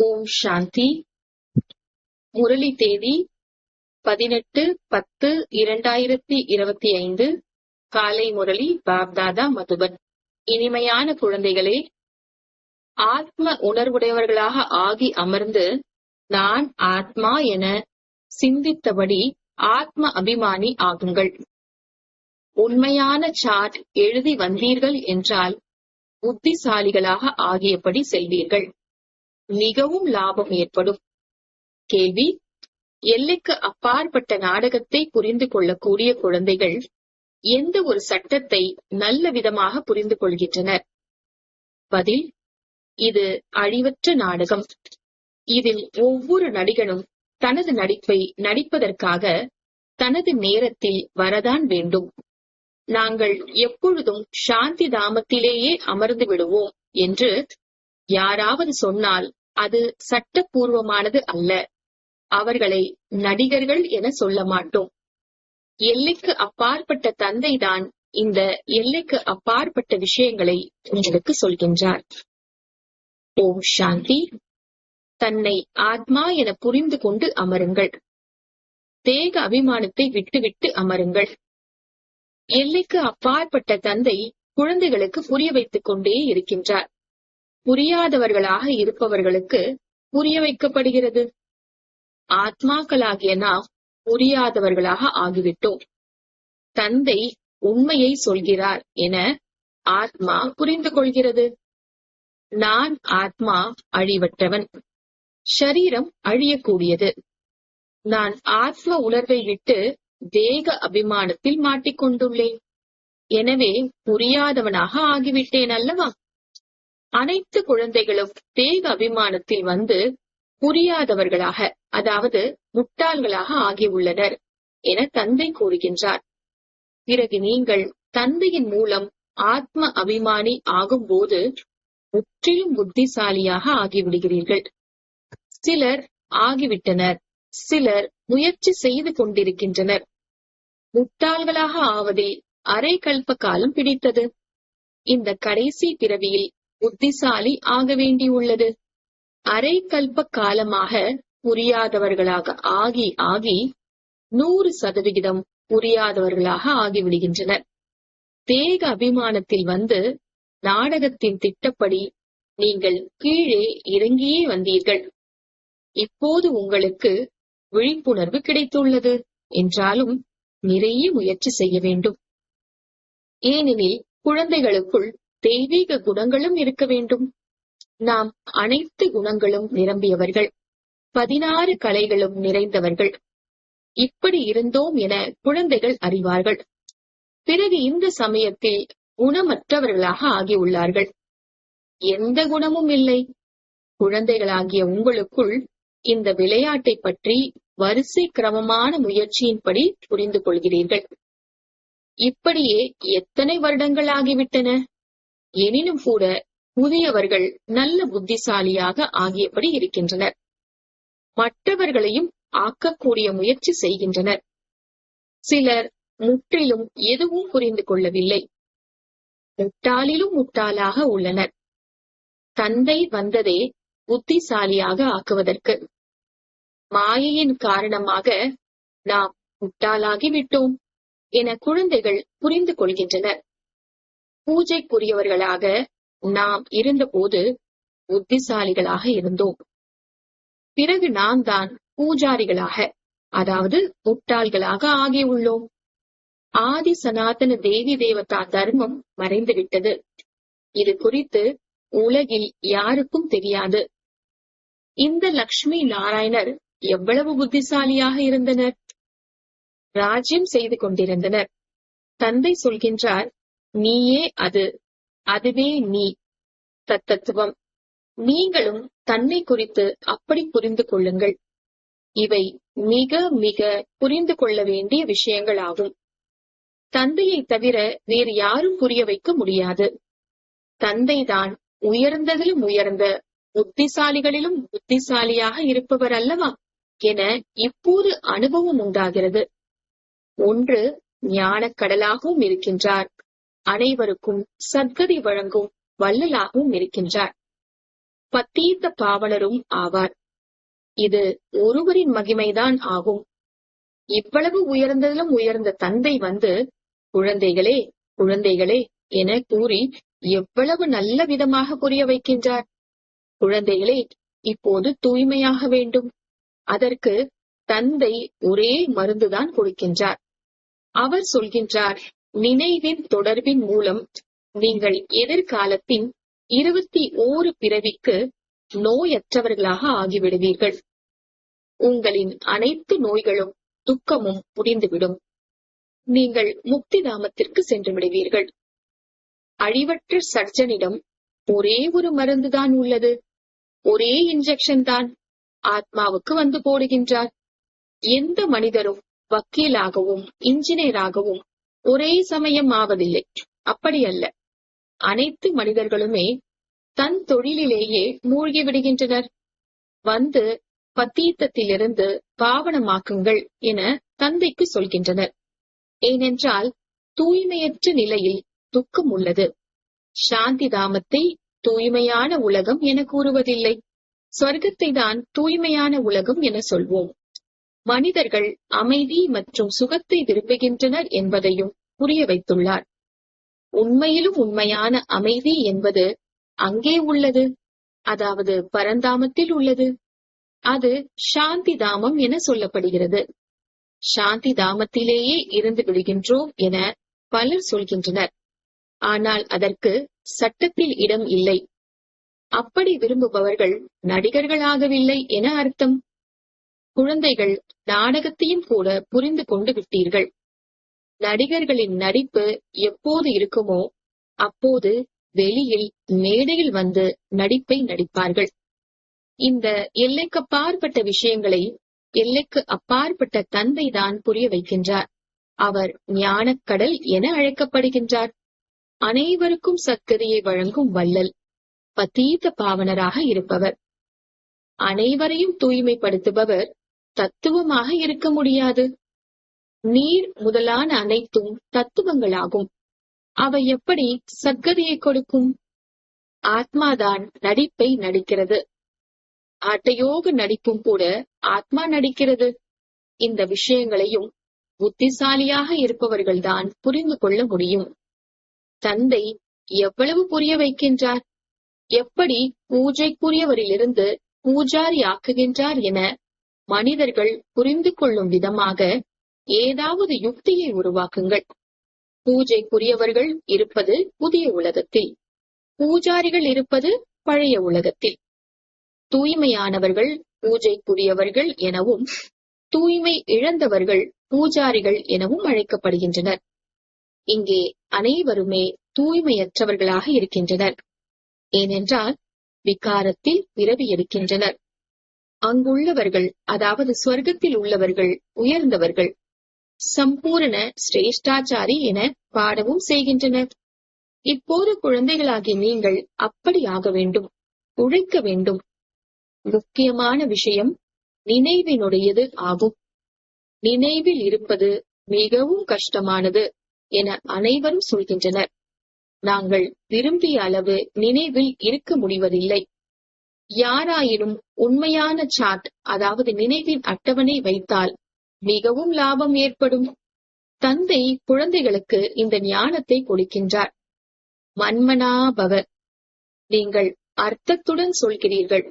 ஓம் சாந்தி. முரளி தேதி 18-10-2025. காலை முரளி பாப்தாதா மதுபன். இனிமையான குழந்தைகளே, ஆத்ம உணர்வுடையவர்களாக ஆகி அமர்ந்து நான் ஆத்மா என சிந்தித்தபடி ஆத்ம அபிமானி ஆகுங்கள். உண்மையான சார்ட் எழுதி வந்தீர்கள் என்றால் புத்திசாலிகளாக ஆகியபடி செல்வீர்கள். மிகவும் லாபம் ஏற்படும். கேள்வி: எல்லைக்கு அப்பாற்பட்ட நாடகத்தை புரிந்து கொள்ளக்கூடிய குழந்தைகள் எந்த ஒரு சட்டத்தை நல்ல விதமாக புரிந்து கொள்கின்றனர்? பதில்: இது அழிவற்ற நாடகம். இதில் ஒவ்வொரு நடிகனும் தனது நடிப்பை நடிப்பதற்காக தனது நேரத்தில் வரதான் வேண்டும். நாங்கள் எப்பொழுதும் சாந்தி தாமத்திலேயே அமர்ந்து விடுவோம் என்று யாராவது சொன்னால் அது சட்டப்பூர்வமானது அல்ல. அவர்களை நடிகர்கள் என சொல்ல மாட்டோம். எல்லைக்கு அப்பாற்பட்ட தந்தைதான் இந்த எல்லைக்கு அப்பாற்பட்ட விஷயங்களை உங்களுக்கு சொல்கின்றார். ஓம் சாந்தி. தன்னை ஆத்மா என புரிந்து கொண்டு அமருங்கள். தேக அபிமானத்தை விட்டுவிட்டு அமருங்கள். எல்லைக்கு அப்பாற்பட்ட தந்தை குழந்தைகளுக்கு புரிய வைத்துக் கொண்டே இருக்கின்றார். புரியாதவர்களாக இருப்பவர்களுக்கு புரிய வைக்கப்படுகிறது. ஆத்மாக்களாகிய நாம் புரியாதவர்களாக ஆகிவிட்டோம். தந்தை உண்மையை சொல்கிறார் என ஆத்மா புரிந்து கொள்கிறது. நான் ஆத்மா அழிவற்றவன். ஷரீரம் அழியக்கூடியது. நான் ஆத்ம உணர்வை விட்டு தேக அபிமானத்தில் மாட்டிக்கொண்டுள்ளேன். எனவே புரியாதவனாக ஆகிவிட்டேன் அல்லவா? அனைத்து குழந்தைகளும் தேக அபிமானத்தில் வந்து புரியாதவர்களாக, அதாவது முட்டாள்களாக ஆகியுள்ளனர் என தந்தை கூறுகின்றார். பிறகு நீங்கள் தந்தையின் மூலம் ஆத்ம அபிமானி ஆகும்போது முற்றிலும் புத்திசாலியாக ஆகிவிடுகிறீர்கள். சிலர் ஆகிவிட்டனர், சிலர் முயற்சி செய்து கொண்டிருக்கின்றனர். முட்டாள்களாக ஆவதில் அரை கல்ப காலம் பிடித்தது. இந்த கடைசி பிறவியில் புத்திசாலி ஆக வேண்டியுள்ளது. அரை கல்ப காலமாக புரியாதவர்களாக ஆகி ஆகி 100% புரியாதவர்களாக ஆகிவிடுகின்றனர். தேக அபிமானத்தில் வந்து நாடகத்தின் திட்டப்படி நீங்கள் கீழே இறங்கியே வந்தீர்கள். இப்போது உங்களுக்கு விழிப்புணர்வு கிடைத்துள்ளது என்றாலும் நிறைய முயற்சி செய்ய வேண்டும். ஏனெனில் குழந்தைகளுக்குள் தெய்வீக குணங்களும் இருக்க வேண்டும். நாம் அனைத்து குணங்களும் நிரம்பியவர்கள், 16 கலைகளும் நிறைந்தவர்கள். இப்படி இருந்தோம் என குழந்தைகள் அறிவார்கள். பிறகு இந்த சமயத்தில் குணமற்றவர்களாக ஆகியுள்ளார்கள். எந்த குணமும் இல்லை. குழந்தைகளாகிய உங்களுக்குள் இந்த விளையாட்டை பற்றி வரிசை கிரமமான முயற்சியின்படி புரிந்து கொள்கிறீர்கள். இப்படியே எத்தனை வருடங்கள் ஆகிவிட்டன. எனினும் கூட புதியவர்கள் நல்ல புத்திசாலியாக ஆகியபடி இருக்கின்றனர். மற்றவர்களையும் ஆக்கக்கூடிய முயற்சி செய்கின்றனர். சிலர் முற்றிலும் எதுவும் புரிந்து கொள்ளவில்லை. முட்டாளிலும் முட்டாளாக உள்ளனர். தந்தை வந்ததே புத்திசாலியாக ஆக்குவதற்கு. மாயையின் காரணமாக நாம் முட்டாளாகிவிட்டோம் என குழந்தைகள் புரிந்து கொள்கின்றனர். பூஜைக்குரியவர்களாக நாம் இருந்தபோது புத்திசாலிகளாக இருந்தோம். பிறகு நாம் தான் பூஜாரிகளாக, அதாவது முட்டாள்களாக ஆகியுள்ளோம். ஆதி சனாதன தேவி தேவதா தர்மம் மறைந்துவிட்டது. இது குறித்து உலகில் யாருக்கும் தெரியாது. இந்த லக்ஷ்மி நாராயணர் எவ்வளவு புத்திசாலியாக இருந்தனர். ராஜ்யம் செய்து கொண்டிருந்தனர். தந்தை சொல்கின்றார், நீயே அது, அதுவே நீ. தத்துவம். நீங்களும் தன்னை குறித்து அப்படி புரிந்து கொள்ளுங்கள். இவை மிக மிக புரிந்து கொள்ள வேண்டிய விஷயங்கள் ஆகும். தந்தையை தவிர வேறு யாரும் புரிய வைக்க முடியாது. தந்தைதான் உயர்ந்ததிலும் உயர்ந்த, புத்திசாலிகளிலும் புத்திசாலியாக இருப்பவர் அல்லவா என இப்போது அனுபவம் உண்டாகிறது. ஒன்று ஞானக்கடலாகவும் இருக்கின்றார். அனைவருக்கும் சத்கதி வழங்கும் வள்ளலாகவும் இருக்கின்றார். பத்தீத்த பாவனரும் ஆவார். இது ஒருவரின் மகிமைதான் ஆகும். இவ்வளவு உயர்ந்ததிலும் உயர்ந்த தந்தை வந்து குழந்தைகளே குழந்தைகளே என கூறி எவ்வளவு நல்ல விதமாக புரிய வைக்கின்றார். குழந்தைகளே, இப்போது தூய்மையாக வேண்டும். அதற்கு தந்தை ஒரே மருந்துதான் கொடுக்கின்றார். அவர் சொல்கின்றார், நினைவின் தொடர்பின் மூலம் நீங்கள் எதிர்காலத்தின் 21 பிறவிக்கு நோயற்றவர்களாக ஆகிவிடுவீர்கள். உங்களின் அனைத்து நோய்களும் துக்கமும் முடிந்துவிடும். நீங்கள் முக்தி தாமத்திற்கு சென்று விடுவீர்கள். அழிவற்ற சர்ஜனிடம் ஒரே ஒரு மருந்துதான் உள்ளது. ஒரே இன்ஜெக்ஷன் தான் ஆத்மாவுக்கு வந்து போடுகின்றார். எந்த மனிதரும் வக்கீலாகவும் இன்ஜினியராகவும் ஒரே சமயம் ஆவதில்லை. அப்படி அல்ல. அனைத்து மனிதர்களுமே தன் தொழிலிலேயே மூழ்கி விடுகின்றனர். வந்து பத்தீத்தத்திலிருந்து பாவனமாக்குங்கள் என தந்தைக்கு சொல்கின்றனர். ஏனென்றால் தூய்மையற்ற நிலையில் துக்கம் உள்ளது. சாந்தி தாமத்தை தூய்மையான உலகம் என கூறுவதில்லை. சொர்க்கத்தை தான் தூய்மையான உலகம் என சொல்வோம். மனிதர்கள் அமைதி மற்றும் சுகத்தை விரும்புகின்றனர் என்பதையும் புரிய வைத்துள்ளார். உண்மையிலும் உண்மையான அமைதி என்பது அங்கே உள்ளது, அதாவது பரந்தாமத்தில் உள்ளது. அது சாந்தி தாமம் என சொல்லப்படுகிறது. சாந்தி தாமத்திலேயே இருந்து விடுகின்றோம் என பலர் சொல்கின்றனர். ஆனால் அதற்கு சட்டத்தில் இடம் இல்லை. அப்படி விரும்புபவர்கள் நடிகர்களாகவில்லை என அர்த்தம். குழந்தைகள், நாடகத்தையும் கூட புரிந்து கொண்டு விட்டீர்கள். நடிகர்களின் நடிப்பு எப்போது இருக்குமோ அப்போது வெளியில் மேடையில் வந்து நடிப்பை நடிப்பார்கள். இந்த எல்லைக்கு அப்பாற்பட்ட விஷயங்களை எல்லைக்கு அப்பாற்பட்ட தந்தை தான் புரிய வைக்கின்றார். அவர் ஞானக்கடல் என அழைக்கப்படுகின்றார். அனைவருக்கும் சத்கதியை வழங்கும் வள்ளல், பதீத பாவனராக இருப்பவர். அனைவரையும் தூய்மைப்படுத்துபவர் தத்துவமாக இருக்க முடியாது. நீர் முதலான அனைத்தும் தத்துவங்களாகும். அவை எப்படி சத்கதியை கொடுக்கும்? ஆத்மாதான் நடிப்பை நடிக்கிறது. ஆட்டயோக நடிப்பும் கூட ஆத்மா நடிக்கிறது. இந்த விஷயங்களையும் புத்திசாலியாக இருப்பவர்கள்தான் புரிந்து கொள்ள முடியும். தந்தை எவ்வளவு புரிய வைக்கின்றார், எப்படி பூஜைக்குரியவரிலிருந்து பூஜாரி ஆக்குகின்றார் என மனிதர்கள் புரிந்து கொள்ளும் விதமாக ஏதாவது யுக்தியை உருவாக்குங்கள். பூஜைக்குரியவர்கள் இருப்பது புதிய உலகத்தில், பூஜாரிகள் இருப்பது பழைய உலகத்தில். தூய்மையானவர்கள் பூஜைக்குரியவர்கள் எனவும், தூய்மை இழந்தவர்கள் பூஜாரிகள் எனவும் அழைக்கப்படுகின்றனர். இங்கே அனைவருமே தூய்மையற்றவர்களாக இருக்கின்றனர். ஏனென்றால் விகாரத்தில் பிறவி எடுக்கின்றனர். அங்குள்ளவர்கள், அதாவது சொர்க்கத்தில் உள்ளவர்கள் உயர்ந்தவர்கள், சம்பூரண சிரேஷ்டாச்சாரி என பாடவும் செய்கின்றனர். இப்போது குழந்தைகளாகி நீங்கள் அப்படி ஆக வேண்டும், உழைக்க வேண்டும். முக்கியமான விஷயம் நினைவினுடையது ஆகும். நினைவில் இருப்பது மிகவும் கஷ்டமானது என அனைவரும் சொல்கின்றனர். நாங்கள் விரும்பிய அளவு நினைவில் இருக்க முடிவதில்லை. யாராயினும் உண்மையான சாட், அதாவது நினைவின் அட்டவணை வைத்தால் மிகவும் லாபம் ஏற்படும். தந்தை குழந்தைகளுக்கு இந்த ஞானத்தை கொடுக்கின்றார். மன்மனாபவ. நீங்கள் அர்த்தத்துடன் சொல்கிறீர்கள்.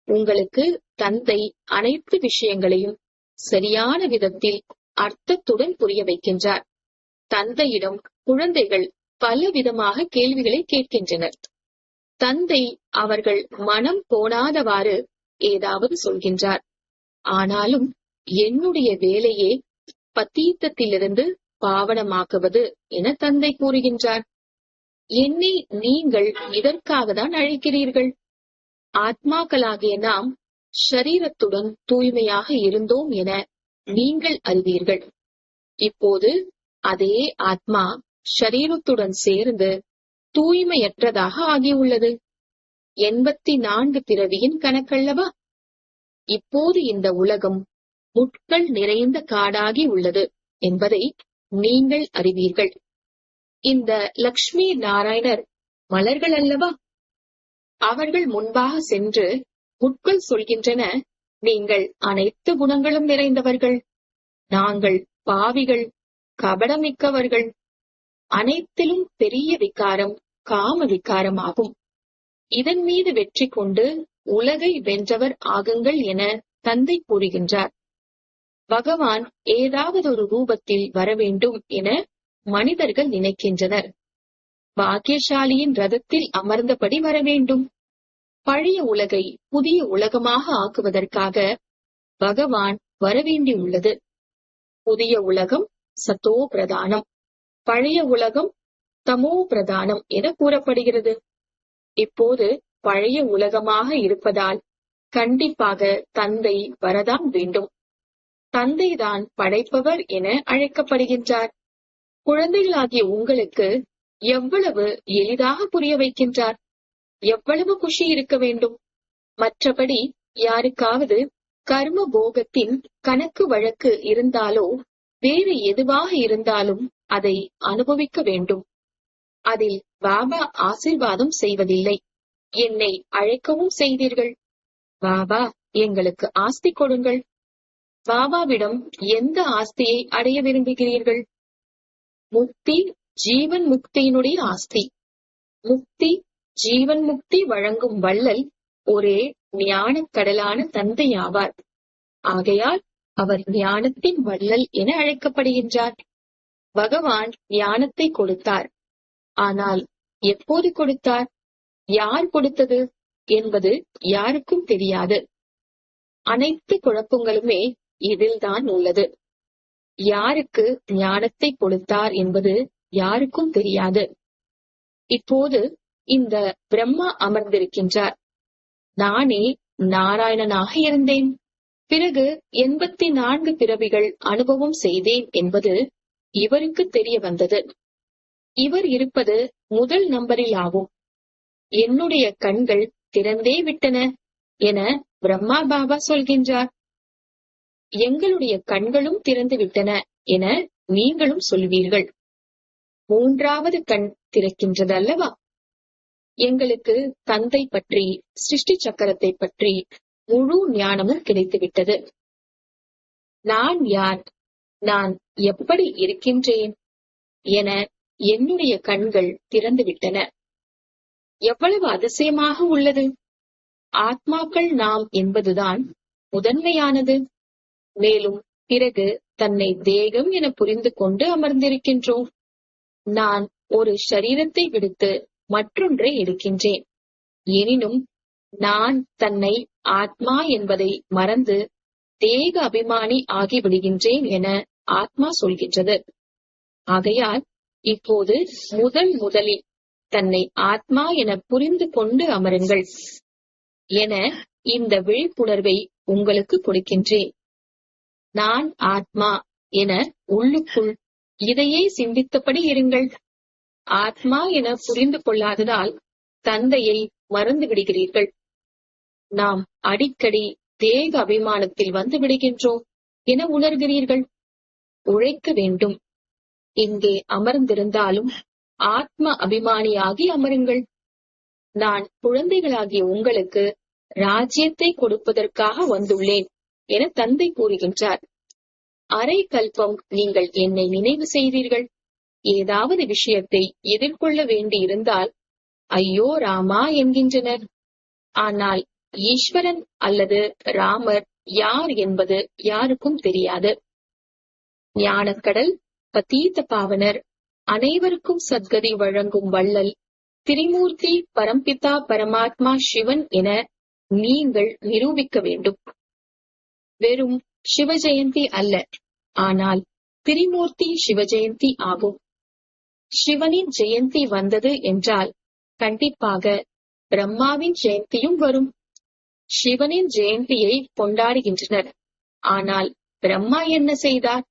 உங்களுக்கு தந்தை அனைத்து விஷயங்களையும் சரியான விதத்தில் அர்த்தத்துடன் புரிய வைக்கின்றார். தந்தையிடம் குழந்தைகள் பல விதமாக கேள்விகளை கேட்கின்றனர். தந்தை அவர்கள் மனம் போனாதவாறு ஏதாவது சொல்கின்றார். ஆனாலும் என்னுடைய வேலையே பத்தீத்தத்திலிருந்து பாவனமாக்குவது என தந்தை கூறுகின்றார். என்னை நீங்கள் இதற்காக தான் அழைக்கிறீர்கள். ஆத்மாக்களாகிய நாம் ஷரீரத்துடன் தூய்மையாக இருந்தோம் என நீங்கள் அறிவீர்கள். இப்போது அதே ஆத்மா ஷரீரத்துடன் சேர்ந்து தூய்மையற்றதாக ஆகியுள்ளது. 84 பிறவியின் கணக்கல்லவா? இப்போது இந்த உலகம் முட்கள் நிறைந்த காடாகி உள்ளது என்பதை நீங்கள் அறிவீர்கள். இந்த லக்ஷ்மி நாராயணர் மலர்கள் அல்லவா? அவர்கள் முன்பாக சென்று முட்கள் சொல்கின்றன, நீங்கள் அனைத்து குணங்களும் நிறைந்தவர்கள், நாங்கள் பாவிகள், கபடமிக்கவர்கள். அனைத்திலும் பெரிய விகாரம் காம விகாரமாகும். இதன் மீது வெற்றி கொண்டு உலகை வென்றவர் ஆகுங்கள் என தந்தை கூறுகின்றார். பகவான் ஏதாவது ஒரு ரூபத்தில் வரவேண்டும் என மனிதர்கள் நினைக்கின்றனர். பாக்கியசாலியின் ரதத்தில் அமர்ந்தபடி வரவேண்டும். பழைய உலகை புதிய உலகமாக ஆக்குவதற்காக பகவான் வரவேண்டியுள்ளது. புதிய உலகம் சத்தோ பிரதானம், பழைய உலகம் தமோ பிரதானம் என கூறப்படுகிறது. இப்போது பழைய உலகமாக இருப்பதால் கண்டிப்பாக தந்தை வரதான் வேண்டும். தந்தைதான் படைப்பவர் என அழைக்கப்படுகின்றார். குழந்தைகளாகிய உங்களுக்கு எவ்வளவு எளிதாக புரிய வைக்கின்றார். எவ்வளவு குஷி இருக்க வேண்டும். மற்றபடி யாருக்காவது கர்ம போகத்தின் கணக்கு வழக்கு இருந்தாலோ வேறு எதுவாக இருந்தாலும் அதை அனுபவிக்க வேண்டும். அதில் பாபா ஆசீர்வாதம் செய்வதில்லை. என்னை அழைக்கவும் செய்தீர்கள். பாபா, எங்களுக்கு ஆஸ்தி கொடுங்கள். பாபாவிடம் எந்த ஆஸ்தியை அடைய விரும்புகிறீர்கள்? முக்தி ஜீவன் முக்தியினுடைய ஆஸ்தி. முக்தி ஜீவன் முக்தி வழங்கும் வள்ளல் ஒரே ஞானக் கடலான தந்தை ஆவார். ஆகையால் அவர் ஞானத்தின் வள்ளல் என அழைக்கப்படுகின்றார். பகவான் ஞானத்தை கொடுத்தார். ஆனால் எப்போது கொடுத்தார், யார் கொடுத்தது என்பது யாருக்கும் தெரியாது. அனைத்து குழப்பங்களுமே இதில்தான் உள்ளது. யாருக்கு ஞானத்தை கொடுத்தார் என்பது யாருக்கும் தெரியாது. இப்போது இந்த பிரம்மா அமர்ந்திருக்கின்றார். நானே நாராயணனாக இருந்தேன், பிறகு 84 பிறவிகள் அனுபவம் செய்தேன் என்பது இவருக்கு தெரிய வந்தது. இவர் இருப்பது முதல் நம்பரில் ஆகும். என்னுடைய கண்கள் திறந்தே விட்டன என பிரம்மா பாபா சொல்கின்றார். எங்களுடைய கண்களும் திறந்து விட்டன என நீங்களும் சொல்வீர்கள். மூன்றாவது கண் திறக்கின்றது அல்லவா? எங்களுக்கு தந்தை பற்றி, சிருஷ்டி சக்கரத்தை பற்றி முழு ஞானமும் கிடைத்துவிட்டது. நான் யார், நான் எப்படி இருக்கின்றேன் என என்னுடைய கண்கள் திறந்துவிட்டன. எவ்வளவு அதிசயமாக உள்ளது! ஆத்மாக்கள் நாம் என்பதுதான் முதன்மையானது. மேலும் பிறகு தன்னை தேகம் என புரிந்து கொண்டு அமர்ந்திருக்கின்றோம். நான் ஒரு ஷரீரத்தை விடுத்து மற்றொன்றை எடுக்கின்றேன். எனினும் நான் தன்னை ஆத்மா என்பதை மறந்து தேக அபிமானி ஆகிவிடுகின்றேன் என ஆத்மா சொல்கின்றது. ஆகையால் இப்போது முதலில் தன்னை ஆத்மா என புரிந்து கொண்டு அமருங்கள் என இந்த விழிப்புணர்வை உங்களுக்கு கொடுக்கின்றேன். நான் ஆத்மா என உள்ளுக்குள் இதையே சிந்தித்தபடி இருங்கள். ஆத்மா என புரிந்து கொள்ளாததால் தந்தையை மறந்து விடுகிறீர்கள். நாம் அடிக்கடி தேக அபிமானத்தில் வந்து விடுகின்றோம் என உணர்கிறீர்கள். உழைக்க வேண்டும். இங்கே அமர்ந்திருந்தாலும் ஆத்ம அபிமானியாகி அமருங்கள். நான் குழந்தைகளாகிய உங்களுக்கு ராஜ்யத்தை கொடுப்பதற்காக வந்துள்ளேன் என தந்தை கூறுகின்றார். அரை கல்பம் நீங்கள் என்னை நினைவு செய்தீர்கள். ஏதாவது விஷயத்தை எதிர்கொள்ள வேண்டி இருந்தால் ஐயோ ராமா என்கின்றனர். ஆனால் ஈஸ்வரன் அல்லது ராமர் யார் என்பது யாருக்கும் தெரியாது. ஞானக்கடல், பதீத பாவனர், அனைவருக்கும் சத்கதி வழங்கும் வள்ளல், திரிமூர்த்தி பரம்பிதா பரமாத்மா சிவன் என நீங்கள் நிரூபிக்க வேண்டும். வெறும் சிவஜெயந்தி அல்ல, ஆனால் திரிமூர்த்தி சிவஜெயந்தி ஆகும். சிவனின் ஜெயந்தி வந்தது என்றால் கண்டிப்பாக பிரம்மாவின் ஜெயந்தியும் வரும். சிவனின் ஜெயந்தியை கொண்டாடுகின்றனர். ஆனால் பிரம்மா என்ன செய்தார்?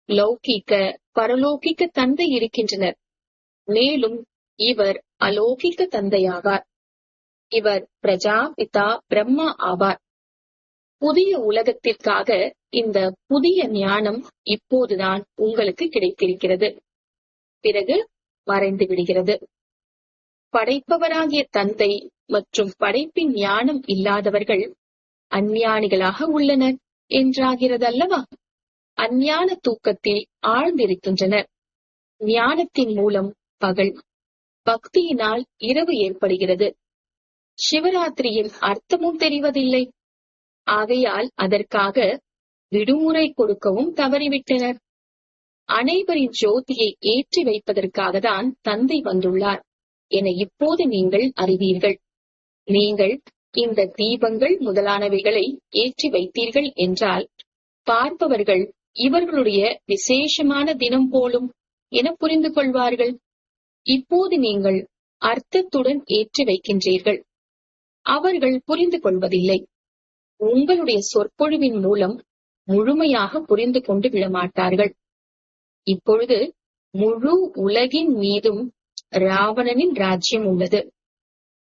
லௌகிக்க பரலோகிக்க தந்தை இருக்கின்றனர். மேலும் இவர் அலௌகிக்க தந்தையாவார். இவர் பிரஜாபிதா பிரம்மா ஆவார். புதிய உலகத்திற்காக இந்த புதிய ஞானம் இப்போதுதான் உங்களுக்கு கிடைத்திருக்கிறது. பிறகு மறைந்து விடுகிறது. படைப்பவராகிய தந்தை மற்றும் படைப்பின் ஞானம் இல்லாதவர்கள் அஞ்ஞானிகளாக உள்ளனர் என்றாகிறதல்லவா? அஞ்ஞான தூக்கத்தில் ஆழ்ந்திருக்கின்றனர். ஞானத்தின் மூலம் பகல், பக்தியினால் இரவு ஏற்படுகிறது. சிவராத்திரியின் அர்த்தமும் தெரிவதில்லை. ஆகையால் அதற்காக விடுமுறை கொடுக்கவும் தவறிவிட்டனர். அனைவரின் ஜோதியை ஏற்றி வைப்பதற்காக தான் தந்தை வந்துள்ளார் என இப்போது நீங்கள் அறிவீர்கள். நீங்கள் இந்த தீபங்கள் முதலானவைகளை ஏற்றி வைத்தீர்கள் என்றால் பார்ப்பவர்கள் இவர்களுடைய விசேஷமான தினம் போலும் என புரிந்து கொள்வார்கள். இப்போது நீங்கள் அர்த்தத்துடன் ஏற்றி வைக்கின்றீர்கள். அவர்கள் புரிந்து கொள்வதில்லை. உங்களுடைய சொற்பொழிவின் மூலம் முழுமையாக புரிந்து கொண்டு விடமாட்டார்கள். இப்பொழுது முழு உலகின் மீதும் ராவணனின் ராஜ்யம் உள்ளது.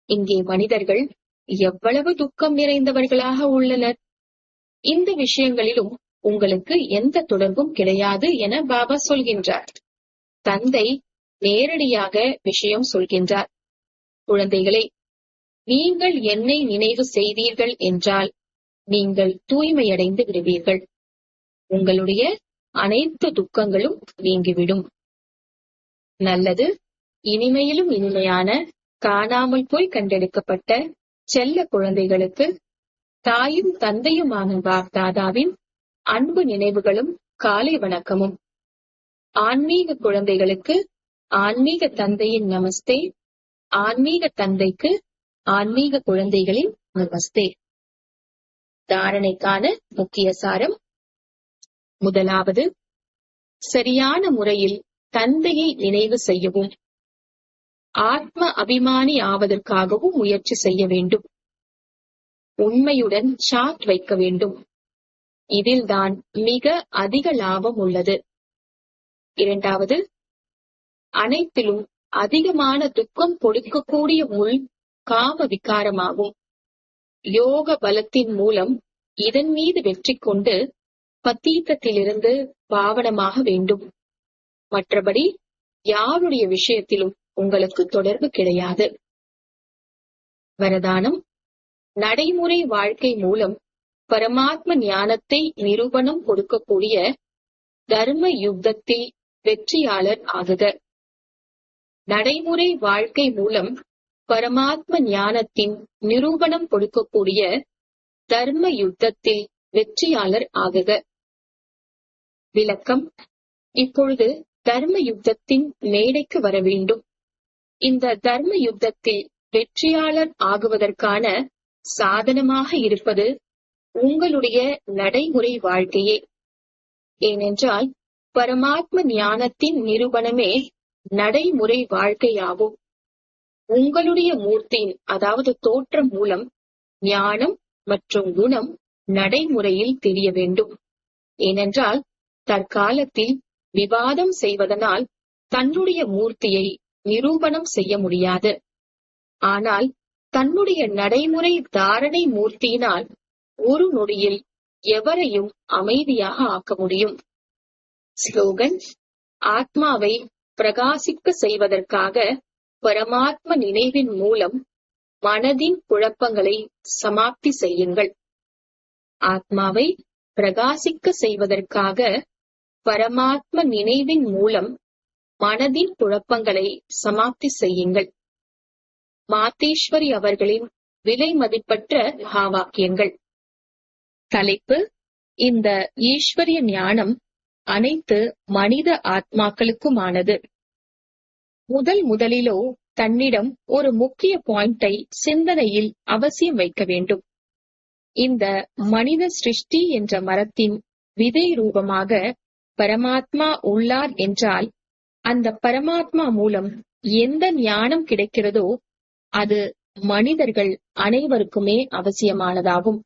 இங்கே மனிதர்கள் எவ்வளவு துக்கம் நிறைந்தவர்களாக உள்ளனர். இந்த விஷயங்களிலும் உங்களுக்கு எந்த தொடர்பும் கிடையாது என பாபா சொல்கின்றார். தந்தை நேரடியாக விஷயம் சொல்கின்றார். குழந்தைகளே, நீங்கள் என்னை நினைவு செய்தீர்கள் என்றால் நீங்கள் தூய்மையடைந்து விடுவீர்கள். உங்களுடைய அனைத்து துக்கங்களும் நீங்கிவிடும். நல்லது. இனிமையிலும் இனிமையான காணாமல் போய் கண்டெடுக்கப்பட்ட செல்ல குழந்தைகளுக்கு தாயும் தந்தையுமான பாப்தாதாவின் அன்பு நினைவுகளும் காலை வணக்கமும். ஆன்மீக குழந்தைகளுக்கு ஆன்மீக தந்தையின் நமஸ்தே. ஆன்மீக தந்தைக்கு ஆன்மீக குழந்தைகளின் நமஸ்தே. தாரணைக்கான முக்கிய சாரம். முதலாவது, சரியான முறையில் தந்தையை நினைவு செய்யவும் ஆத்ம அபிமானி ஆவதற்காகவும் முயற்சி செய்ய வேண்டும். உண்மையுடன் சாட் வைக்க வேண்டும். இதில்தான் மிக அதிக லாபம் உள்ளது. இரண்டாவது, அனைத்திலும் அதிகமான துக்கம் கொடுக்கக்கூடிய முள் காம விகாரமாகும். யோக பலத்தின் மூலம் இதன் மீது வெற்றி கொண்டு பத்தீத்தத்திலிருந்து பாவனமாக வேண்டும். மற்றபடி யாருடைய விஷயத்திலும் உங்களுக்கு தொடர்பு கிடையாது. வரதானம். நடைமுறை வாழ்க்கை மூலம் பரமாத்ம ஞானத்தை நிரூபணம் கொடுக்கக்கூடிய தர்ம யுத்தத்தில் வெற்றியாளர் ஆகுக. நடைமுறை வாழ்க்கை மூலம் பரமாத்ம ஞானத்தின் நிரூபணம் கொடுக்கக்கூடிய தர்ம யுத்தத்தில் வெற்றியாளர் ஆகுக. விளக்கம். இப்பொழுது தர்ம யுத்தத்தின் மேடைக்கு வர வேண்டும். இந்த தர்ம யுத்தத்தில் வெற்றியாளர் ஆகுவதற்கான சாதனமாக இருப்பது உங்களுடைய நடைமுறை வாழ்க்கையே. ஏனென்றால் பரமாத்ம ஞானத்தின் நிரூபணமே நடைமுறை வாழ்க்கையாகும். உங்களுடைய மூர்த்தியின் அதாவது தோற்றம் மூலம் ஞானம் மற்றும் குணம் நடைமுறையில் தெரிய வேண்டும். ஏனென்றால் தற்காலத்தில் விவாதம் செய்வதனால் தன்னுடைய மூர்த்தியை நிரூபணம் செய்ய முடியாது. ஆனால் தன்னுடைய நடைமுறை தாரணை மூர்த்தியினால் ஒரு நொடியில் எவரையும் அமைதியாக ஆக்க முடியும். ஸ்லோகன். ஆத்மாவை பிரகாசிக்க செய்வதற்காக பரமாத்ம நினைவின் மூலம் மனதின் குழப்பங்களை சமாப்தி செய்யுங்கள். ஆத்மாவை பிரகாசிக்க செய்வதற்காக பரமாத்ம நினைவின் மூலம் மனதின் குழப்பங்களை சமாப்தி செய்யுங்கள். மாதேஸ்வரி அவர்களின் விலை மதிப்பற்ற மகாவாக்கியங்கள். தலைப்பு. இந்த ஈஸ்வரிய ஞானம் அனைத்து மனித ஆத்மாக்களுக்குமானது. முதலிலோ தன்னிடம் ஒரு முக்கிய பாயிண்டை சிந்தனையில் அவசியம் வைக்க வேண்டும். இந்த மனித சிருஷ்டி என்ற மரத்தின் விதை ரூபமாக பரமாத்மா உள்ளார் என்றால் அந்த பரமாத்மா மூலம் எந்த ஞானம் கிடைக்கிறதோ அது மனிதர்கள் அனைவருக்குமே அவசியமானதாகும்.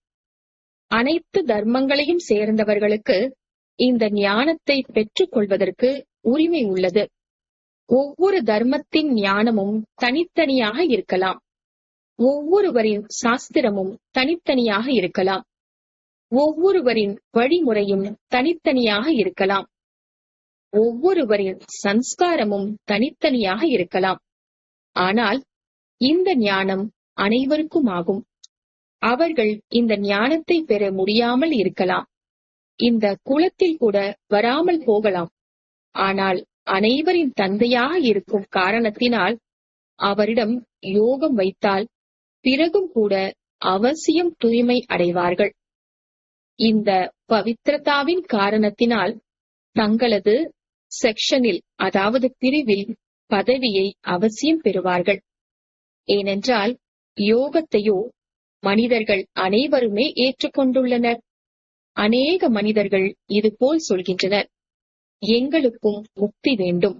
அனைத்து தர்மங்களையும் சேர்ந்தவர்களுக்கு இந்த ஞானத்தை பெற்றுக் கொள்வதற்கு உரிமை உள்ளது. ஒவ்வொரு தர்மத்தின் ஞானமும் தனித்தனியாக இருக்கலாம். ஒவ்வொருவரின் சாஸ்திரமும் தனித்தனியாக இருக்கலாம். ஒவ்வொருவரின் வழிமுறையும் தனித்தனியாக இருக்கலாம். ஒவ்வொருவரின் சன்ஸ்காரமும் தனித்தனியாக இருக்கலாம். ஆனால் இந்த ஞானம் அனைவருக்கும் ஆகும். அவர்கள் இந்த ஞானத்தை பெற முடியாமல் இருக்கலாம், இந்த குலத்தில் கூட வராமல் போகலாம். ஆனால் அனைவரின் தந்தையாக இருக்கும் காரணத்தினால் அவரிடம் யோகம் வைத்தால் பிறகும் கூட அவசியம் தூய்மை அடைவார்கள். இந்த பவித்ரதாவின் காரணத்தினால் தங்களது செக்ஷனில், அதாவது பிரிவில் பதவியை அவசியம் பெறுவார்கள். ஏனென்றால் யோகத்தையோ மனிதர்கள் அனைவருமே ஏற்றுக்கொண்டுள்ளனர். அநேக மனிதர்கள் இதுபோல் சொல்கின்றனர், எங்களுக்கும் முக்தி வேண்டும்.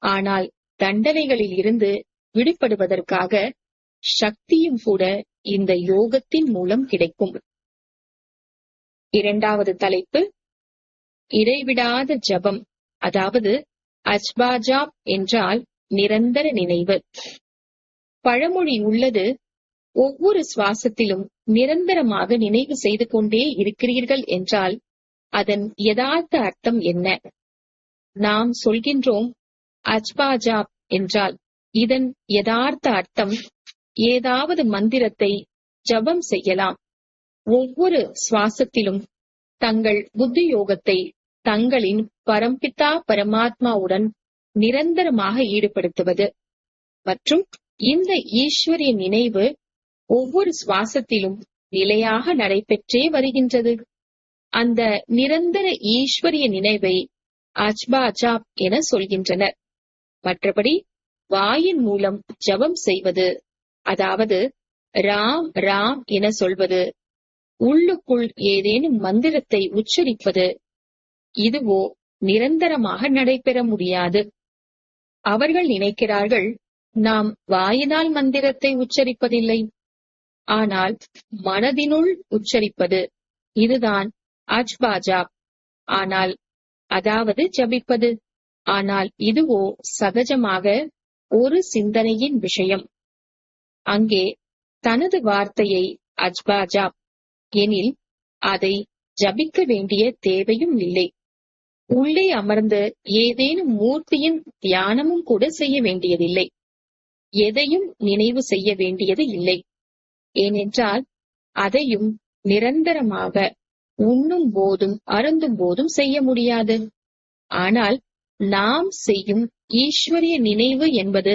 ஆனால் தண்டனைகளில் இருந்து விடுபடுவதற்காக சக்தியும் கூட இந்த யோகத்தின் மூலம் கிடைக்கும். இரண்டாவது தலைப்பு, இடைவிடாத ஜபம், அதாவது அஜ்பாஜாப் என்றால் நிரந்தர நினைவு. பழமொழி உள்ளது, ஒவ்வொரு சுவாசத்திலும் நிரந்தரமாக நினைவு செய்து கொண்டே இருக்கிறீர்கள் என்றால் அதன் யதார்த்த அர்த்தம் என்ன? நாம் சொல்கின்றோம் அஜ்பாஜாப் என்றால் இதன் யதார்த்த அர்த்தம் ஏதாவது மந்திரத்தை ஜபம் செய்யலாம். ஒவ்வொரு சுவாசத்திலும் தங்கள் புத்தி யோகத்தை தங்களின் பரம்பிதா பரமாத்மாவுடன் நிரந்தரமாக ஈடுபடுத்துவது மற்றும் இந்த ஈஸ்வரிய நினைவு ஒவ்வொரு சுவாசத்திலும் நிலையாக நடைபெற்றே வருகின்றது. அந்த நிரந்தர ஈஸ்வரிய நினைவை அஜ்பாஜாப் என சொல்கின்றனர். மற்றபடி வாயின் மூலம் ஜபம் செய்வது, அதாவது ராம் ராம் என சொல்வது, உள்ளுக்குள் ஏதேனும் மந்திரத்தை உச்சரிப்பது, இதுவோ நிரந்தரமாக நடைபெற முடியாது. அவர்கள் நினைக்கிறார்கள், நாம் வாயினால் மந்திரத்தை உச்சரிப்பதில்லை, ஆனால் மனதினுள் உச்சரிப்பது, இதுதான் அஜ்பாஜாப். ஆனால் அதாவது ஜபிப்பது. ஆனால் இதுவோ சகஜமாக ஒரு சிந்தனையின் விஷயம். அங்கே தனது வார்த்தையை அஜ்பாஜாப் எனில் அதை ஜபிக்க வேண்டிய தேவையும் இல்லை. உள்ளே அமர்ந்து ஏதேனும் மூர்த்தியின் தியானமும் கூட செய்ய வேண்டியதில்லை. எதையும் நினைவு செய்ய வேண்டியது இல்லை. ஏனென்றால் அதையும் நிரந்தரமாக உண்ணும் போதும் அருந்தும் போதும் செய்ய முடியாது. ஆனால் நாம் செய்யும் ஈஸ்வரிய நினைவு என்பது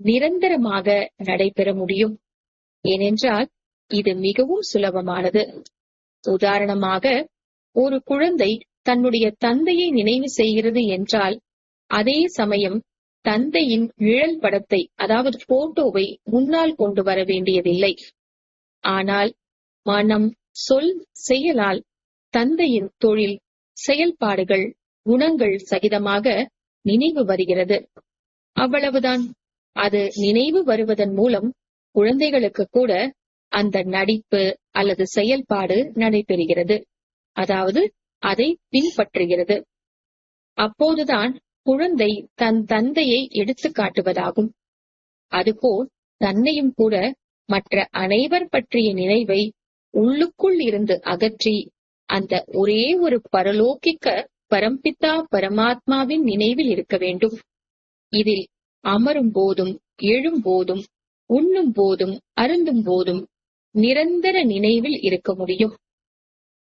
நிரந்தரமாக நடைபெற முடியும். ஏனென்றால் இது மிகவும் சுலபமானது. உதாரணமாக, ஒரு குழந்தை தன்னுடைய தந்தையை நினைவு செய்கிறது என்றால் அதே சமயம் தந்தையின் நிழல் படத்தை, அதாவது போட்டோவை முன்னால் கொண்டு வர வேண்டியதில்லை. ஆனால் மனம், சொல், செயலால் தந்தையின் தொழில், செயல்பாடுகள், குணங்கள் சகிதமாக நினைவு வருகிறது. அவ்வளவுதான். அது நினைவு வருவதன் மூலம் குழந்தைகளுக்கு கூட அந்த நடிப்பு அல்லது செயல்பாடு நடைபெறுகிறது, அதாவது அதை பின்பற்றுகிறது. அப்போதுதான் குழந்தை தன் தந்தையை எடுத்து காட்டுவதாகும். அதுபோல் தன்னையும் கூட மற்ற அனைவர் பற்றிய நினைவை உள்ளுக்குள் இருந்து அகற்றி அந்த ஒரே ஒரு பரலோகிக்க பரம்பிதா பரமாத்மாவின் நினைவில் இருக்க வேண்டும். இதில் அமரும் போதும், எழும் போதும், உண்ணும் போதும், அருந்தும் போதும் நிரந்தர நினைவில் இருக்க முடியும்.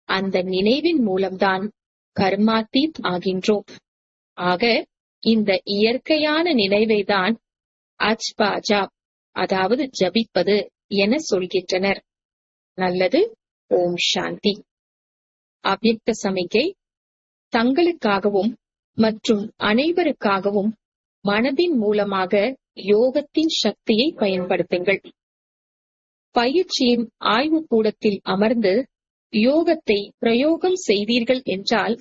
அந்த நினைவின் மூலம்தான் கர்மாத்தீத் ஆகின்றோம். ஆக இந்த இயற்கையான நினைவைதான் அஜ்பாஜாப், அதாவது ஜபிப்பது என சொல்கின்றனர். நல்லது. ஓம் சாந்தி. அவ்யக்த சமிக்கை. தங்களுக்காகவும் மற்றும் அனைவருக்காகவும் மனதின் மூலமாக யோகத்தின் சக்தியை பயன்படுத்துங்கள். பயிற்சியின் ஆய்வு கூடத்தில் அமர்ந்து யோகத்தை பிரயோகம் செய்தீர்கள் என்றால்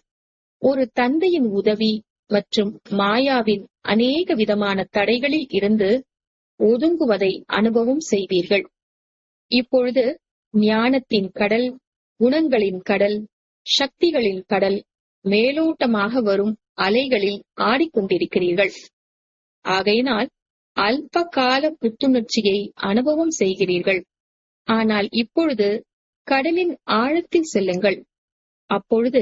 ஒரு தந்தையின் உதவி மற்றும் மாயாவின் அநேக விதமான தடைகளில் இருந்து ஒதுங்குவதை அனுபவம் செய்வீர்கள். இப்பொழுது ஞானத்தின் கடல், குணங்களின் கடல், சக்திகளின் கடல், மேலோட்டமாக வரும் அலைகளில் ஆடிக்கொண்டிருக்கிறீர்கள். ஆகையினால் அல்ப கால புத்துணர்ச்சியை அனுபவம் செய்கிறீர்கள். ஆனால் இப்பொழுது கடலின் ஆழத்தில் செல்லுங்கள். அப்பொழுது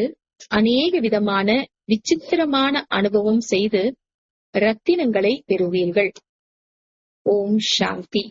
அநேக விதமான விசித்திரமான அனுபவம் செய்து ரத்தினங்களை பெறுவீர்கள். ஓம் சாந்தி.